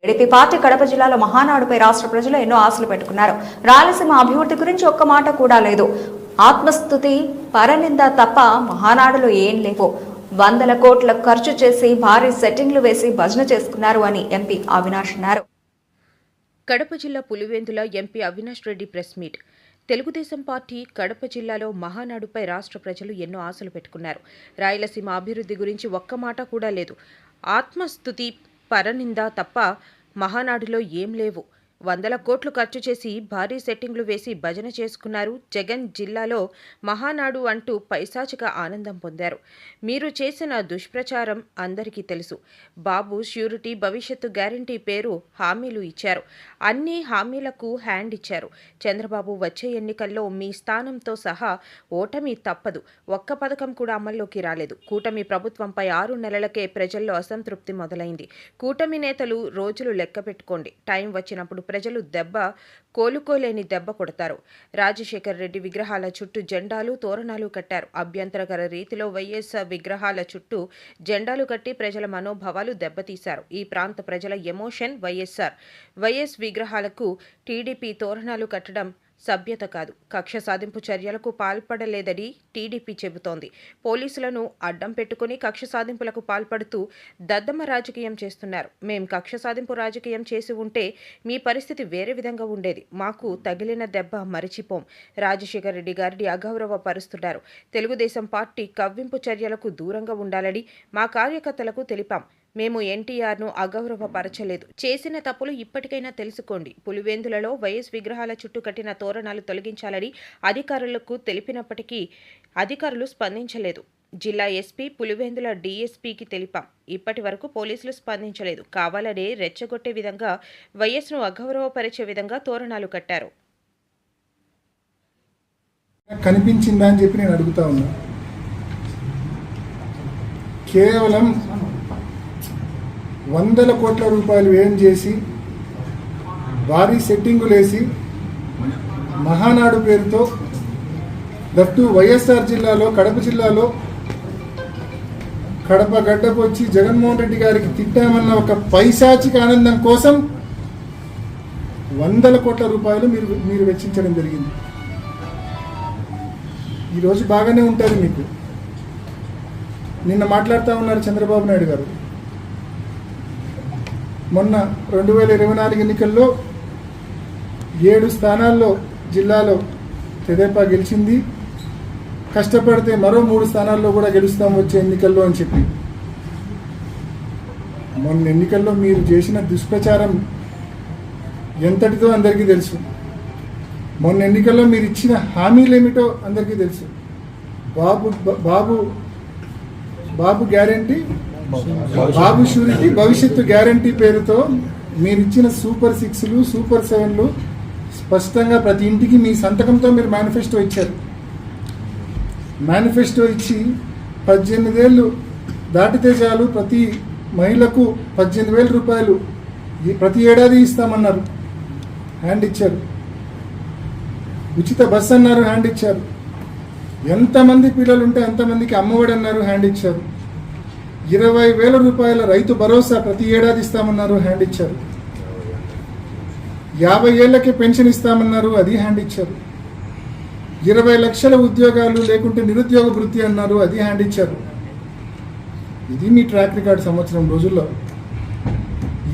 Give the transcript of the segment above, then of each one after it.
TDP party Kadapa జిల్లాలో మహానాడుపై రాష్ట్ర ప్రజలు ఎన్నో ఆశలు పెట్టుకున్నారు. రాయలసీమ అభివృద్ధి గురించి ఒక్క మాట కూడా లేదు. ఆత్మస్తుతి పరనింద తప్ప మహానాడులో ఏం లేవు. 100 కోట్ల ఖర్చు చేసి భారీ సెట్టింగ్లు వేసి భజన చేసుకున్నారు అని ఎంపీ అవినాష్ అన్నారు. కడప జిల్లా Pulivendula MP Avinash Reddy press meet. Telugu Desam party Kadapa జిల్లాలో మహానాడుపై రాష్ట్ర ప్రజలు ఎన్నో ఆశలు పెట్టుకున్నారు. రాయలసీమ అభివృద్ధి గురించి ఒక్క మాట కూడా లేదు. ఆత్మస్తుతి పరనింద తప్ప మహానాడులో ఏం లేవు. 100 కోట్లు ఖర్చు చేసి భారీ సెట్టింగ్లు వేసి భజన చేసుకున్నారు. జగన్ జిల్లాలో మహానాడు అంటూ పైశాచిక ఆనందం పొందారు. మీరు చేసిన దుష్ప్రచారం అందరికీ తెలుసు. బాబు ష్యూరిటీ భవిష్యత్తు గ్యారంటీ పేరు హామీలు ఇచ్చారు. అన్ని హామీలకు హ్యాండ్ ఇచ్చారు. చంద్రబాబు వచ్చే ఎన్నికల్లో మీ స్థానంతో సహా ఓటమి తప్పదు. ఒక్క పథకం కూడా అమల్లోకి రాలేదు. కూటమి ప్రభుత్వంపై 6 నెలలకే ప్రజల్లో అసంతృప్తి మొదలైంది. కూటమి నేతలు రోజులు లెక్క పెట్టుకోండి. టైం వచ్చినప్పుడు ప్రజలు కోలుకోలేని దెబ్బ కొడతారు. రాజశేఖర్ రెడ్డి విగ్రహాల చుట్టూ జెండాలు తోరణాలు కట్టారు. అభ్యంతరకర రీతిలో వైఎస్ఆర్ విగ్రహాల చుట్టూ జెండాలు కట్టి ప్రజల మనోభావాలు దెబ్బతీశారు. ఈ ప్రాంత ప్రజల ఎమోషన్ వైఎస్ విగ్రహాలకు టీడీపీ తోరణాలు కట్టడం సభ్యత కాదు. కక్ష సాధింపు చర్యలకు పాల్పడలేదని టీడీపీ చెబుతోంది. పోలీసులను అడ్డం పెట్టుకుని కక్ష సాధింపులకు పాల్పడుతూ దద్దమ్మ రాజకీయం చేస్తున్నారు. మేం కక్ష సాధింపు రాజకీయం చేసి ఉంటే మీ పరిస్థితి వేరే విధంగా ఉండేది. మాకు తగిలిన దెబ్బ మరిచిపోం. రాజశేఖర్ రెడ్డి గారిని అగౌరవపరుస్తున్నారు. తెలుగుదేశం పార్టీ కవ్వింపు చర్యలకు దూరంగా ఉండాలని మా కార్యకర్తలకు తెలిపాం. మేము ఎన్టీఆర్ను అగౌరవపరచలేదు. చేసిన తప్పులు ఇప్పటికైనా తెలుసుకోండి. పులివెందులలో వైఎస్ విగ్రహాల చుట్టూ కట్టిన తోరణాలు తొలగించాలని అధికారులకు తెలిపినప్పటికీ అధికారులు స్పందించలేదు. జిల్లా ఎస్పీ పులివెందుల డీఎస్పీకి తెలిపాం. ఇప్పటి వరకు పోలీసులు స్పందించలేదు. కావాలనే రెచ్చగొట్టే విధంగా వైఎస్ను అగౌరవపరిచే విధంగా తోరణాలు కట్టారు. కనిపించిందా అని చెప్పి నేను అడుగుతా ఉన్నా. కేవలం 100 కోట్ల రూపాయలు వ్యయం చేసి భారీ సెట్టింగులేసి మహానాడు పేరుతో దట్టు వైఎస్ఆర్ జిల్లాలో కడప జిల్లాలో కడప గడ్డకు వచ్చి జగన్మోహన్ రెడ్డి గారికి తిట్టామన్న ఒక పైశాచిక ఆనందం కోసం 100 కోట్ల రూపాయలు మీరు వెచ్చించడం జరిగింది. ఈరోజు బాగానే ఉంటుంది మీకు. నిన్న మాట్లాడుతూ ఉన్నారు చంద్రబాబు నాయుడు గారు. మొన్న 2024 ఎన్నికల్లో 7 స్థానాల్లో జిల్లాలో తెదేపా గెలిచింది. కష్టపడితే మరో 3 స్థానాల్లో కూడా గెలుస్తాం వచ్చే ఎన్నికల్లో అని చెప్పి. మొన్న ఎన్నికల్లో మీరు చేసిన దుష్ప్రచారం ఎంతటితో అందరికీ తెలుసు. మొన్న ఎన్నికల్లో మీరు ఇచ్చిన హామీలు ఏమిటో అందరికీ తెలుసు. బాబు గ్యారంటీ, బాబు షూరిటీ భవిష్యత్తు గ్యారంటీ పేరుతో మీరిచ్చిన సూపర్ 6లు సూపర్ 7లు స్పష్టంగా ప్రతి ఇంటికి మీ సంతకంతో మీరు మేనిఫెస్టో ఇచ్చారు. మేనిఫెస్టో ఇచ్చి 18 ఏళ్ళు దాటితే చాలు ప్రతి మహిళకు 18,000 రూపాయలు ప్రతి ఏడాది ఇస్తామన్నారు, హ్యాండ్ ఇచ్చారు. ఉచిత బస్ అన్నారు, హ్యాండ్ ఇచ్చారు. ఎంతమంది పిల్లలు ఉంటే అంతమందికి అమ్మఒడి అన్నారు, హ్యాండ్ ఇచ్చారు. 20,000 రూపాయల రైతు భరోసా ప్రతి ఏడాది ఇస్తామన్నారు, హ్యాండ్ ఇచ్చారు. 50 ఏళ్లకే పెన్షన్ ఇస్తామన్నారు, అది హ్యాండ్ ఇచ్చారు. 20 లక్షల ఉద్యోగాలు లేకుంటే నిరుద్యోగ వృత్తి అన్నారు, అది హ్యాండ్ ఇచ్చారు. ఇది మీ ట్రాక్ రికార్డ్ సంవత్సరం రోజుల్లో.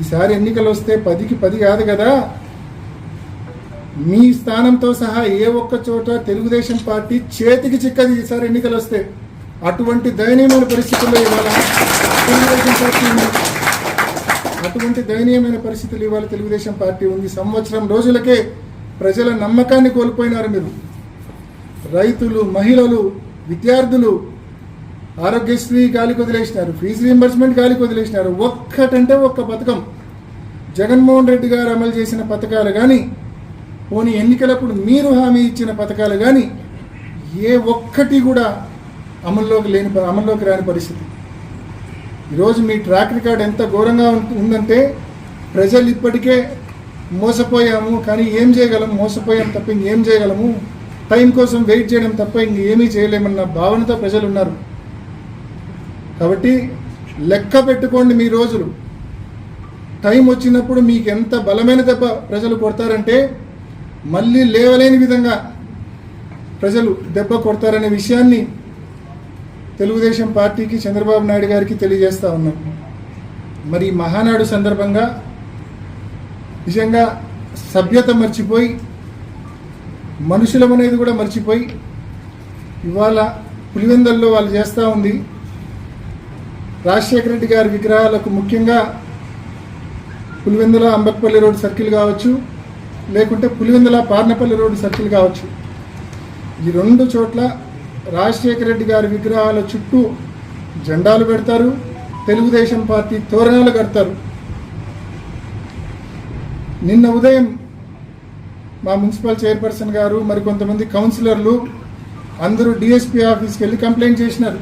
ఈసారి ఎన్నికలు వస్తే 10కి 10 కాదు కదా. మీ స్థానంతో సహా ఏ ఒక్క చోట తెలుగుదేశం పార్టీ చేతికి చిక్కది ఈసారి ఎన్నికలు వస్తే. అటువంటి దయనీయమైన పరిస్థితుల్లో ఇవాళ తెలుగుదేశం పార్టీ ఉంది. అటువంటి దయనీయమైన పరిస్థితులు ఇవాళ తెలుగుదేశం పార్టీ ఉంది. సంవత్సరం రోజులకే ప్రజల నమ్మకాన్ని కోల్పోయినారు మీరు. రైతులు, మహిళలు, విద్యార్థులు ఆరోగ్యశ్రీ గాలికి వదిలేసినారు, ఫీజు రీయింబర్స్మెంట్ గాలికి వదిలేసినారు. ఒక్కటంటే ఒక్క పథకం జగన్మోహన్ రెడ్డి గారు అమలు చేసిన పథకాలు కానీ, పోనీ ఎన్నికలప్పుడు మీరు హామీ ఇచ్చిన పథకాలు కానీ ఏ ఒక్కటి కూడా అమల్లోకి రాని పరిస్థితి. ఈరోజు మీ ట్రాక్ రికార్డ్ ఎంత ఘోరంగా ఉందంటే ప్రజలు ఇప్పటికే మోసపోయాము, కానీ ఏం చేయగలము, మోసపోయాం తప్ప ఇంకేం చేయగలము, టైం కోసం వెయిట్ చేయడం తప్ప ఇంకేమీ చేయలేమన్న భావనతో ప్రజలు ఉన్నారు. కాబట్టి లెక్క పెట్టుకోండి మీ రోజులు. టైం వచ్చినప్పుడు మీకు ఎంత బలమైన దెబ్బ ప్రజలు కొడతారంటే మళ్ళీ లేవలేని విధంగా ప్రజలు దెబ్బ కొడతారనే విషయాన్ని తెలుగుదేశం పార్టీకి చంద్రబాబు నాయుడు గారికి తెలియజేస్తా ఉన్నాం. మరి మహానాడు సందర్భంగా నిజంగా సభ్యత మర్చిపోయి మనుషులం అనేది కూడా మర్చిపోయి ఇవాళ పులివెందుల్లో వాళ్ళు చేస్తూ ఉంది. రాజశేఖర రెడ్డి గారి విగ్రహాలకు ముఖ్యంగా పులివెందుల అంబక్పల్లి రోడ్ సర్కిల్ కావచ్చు, లేకుంటే పులివెందుల పార్నపల్లి రోడ్ సర్కిల్ కావచ్చు, ఈ రెండు చోట్ల రాజశేఖర రెడ్డి గారి విగ్రహాల చుట్టూ జెండాలు పెడతారు, తెలుగుదేశం పార్టీ తోరణాలు కడతారు. నిన్న ఉదయం మా మున్సిపల్ చైర్పర్సన్ గారు మరికొంతమంది కౌన్సిలర్లు అందరూ డిఎస్పీ ఆఫీస్కి వెళ్ళి కంప్లైంట్ చేసినారు.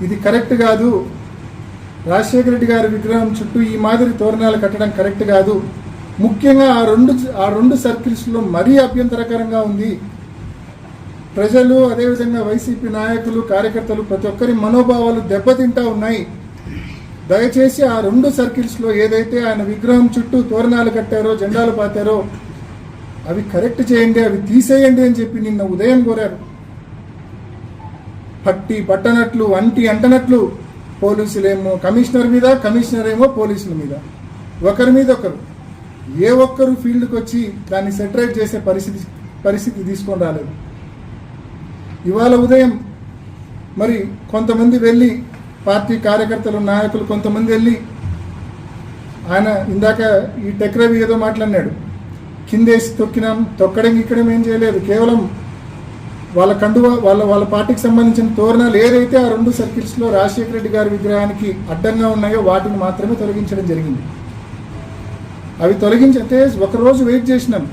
ఇది కరెక్ట్ కాదు, రాజశేఖర రెడ్డి గారి విగ్రహం చుట్టూ ఈ మాదిరి తోరణాలు కట్టడం కరెక్ట్ కాదు, ముఖ్యంగా ఆ రెండు సర్కిల్స్లో మరీ అభ్యంతరకరంగా ఉంది. ప్రజలు అదేవిధంగా వైసీపీ నాయకులు కార్యకర్తలు ప్రతి ఒక్కరి మనోభావాలు దెబ్బతింటా ఉన్నాయి. దయచేసి ఆ రెండు సర్కిల్స్లో ఏదైతే ఆయన విగ్రహం చుట్టూ తోరణాలు కట్టారో జెండాలు పాతారో అవి కరెక్ట్ చేయండి, అవి తీసేయండి అని చెప్పి నిన్న ఉదయం కోరారు. పట్టి పట్టనట్లు అంటనట్లు పోలీసులేమో కమిషనర్ మీద, కమిషనర్ ఏమో పోలీసుల మీద, ఒకరి మీద ఒకరు, ఏ ఒక్కరు ఫీల్డ్కి వచ్చి దాన్ని సెటరేట్ చేసే పరిస్థితి తీసుకొని రాలేదు. ఇవాళ ఉదయం మరి కొంతమంది వెళ్ళి పార్టీ కార్యకర్తలు నాయకులు కొంతమంది వెళ్ళి ఆయన ఇందాక ఈ టెక్రవి ఏదో మాట్లాడినాడు, కిందేసి తొక్కినాం, తొక్కడం ఇక్కడం ఏం చేయలేదు, కేవలం వాళ్ళ కండువ వాళ్ళ పార్టీకి సంబంధించిన తోరణాలు ఏదైతే ఆ రెండు సర్కిల్స్లో రాజశేఖర రెడ్డి గారి విగ్రహానికి అడ్డంగా ఉన్నాయో వాటిని మాత్రమే తొలగించడం జరిగింది. అవి తొలగించితే ఒకరోజు వెయిట్ చేసినాం,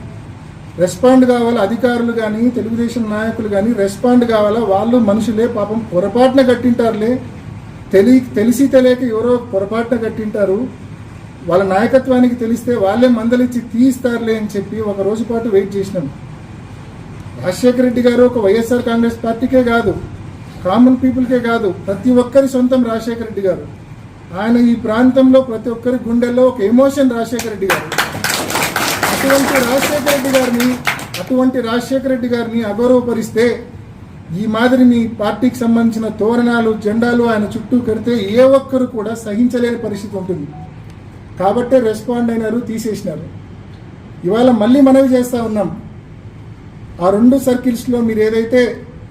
రెస్పాండ్ కావాలా అధికారులు కానీ తెలుగుదేశం నాయకులు కానీ రెస్పాండ్ కావాలా. వాళ్ళు మనుషులే, పాపం పొరపాటున కట్టింటారులే, తెలిసి తెలియక ఎవరో పొరపాటున కట్టింటారు, వాళ్ళ నాయకత్వానికి తెలిస్తే వాళ్ళే మందలిచ్చి తీయిస్తారులే అని చెప్పి ఒక రోజు పాటు వెయిట్ చేసినాం. రాజశేఖర రెడ్డి గారు ఒక వైఎస్ఆర్ కాంగ్రెస్ పార్టీకే కాదు, కామన్ పీపుల్కే కాదు, ప్రతి ఒక్కరి సొంతం రాజశేఖర రెడ్డి గారు. ఆయన ఈ ప్రాంతంలో ప్రతి ఒక్కరి గుండెల్లో ఒక ఎమోషన్ రాజశేఖర రెడ్డి గారు. అటువంటి రాజశేఖర రెడ్డి గారిని అగౌరవపరిస్తే ఈ మాదిరి మీ పార్టీకి సంబంధించిన తోరణాలు జెండాలు ఆయన చుట్టూ కడితే ఏ ఒక్కరు కూడా సహించలేని పరిస్థితి ఉంటుంది. కాబట్టే రెస్పాండ్ అయినారు, తీసేసినారు. ఇవాళ మళ్ళీ మనవి చేస్తూ ఉన్నాం, ఆ రెండు సర్కిల్స్లో మీరు ఏదైతే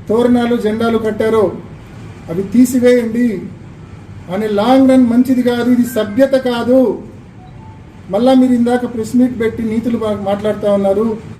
తోరణాలు జెండాలు కట్టారో అవి తీసివేయండి. అనే లాంగ్ రన్ మంచిది కాదు, ఇది సభ్యత కాదు. మళ్ళా మీరు ఇందాక ప్రెస్ మీట్ పెట్టి నీతులు మాట్లాడుతూ ఉన్నారు.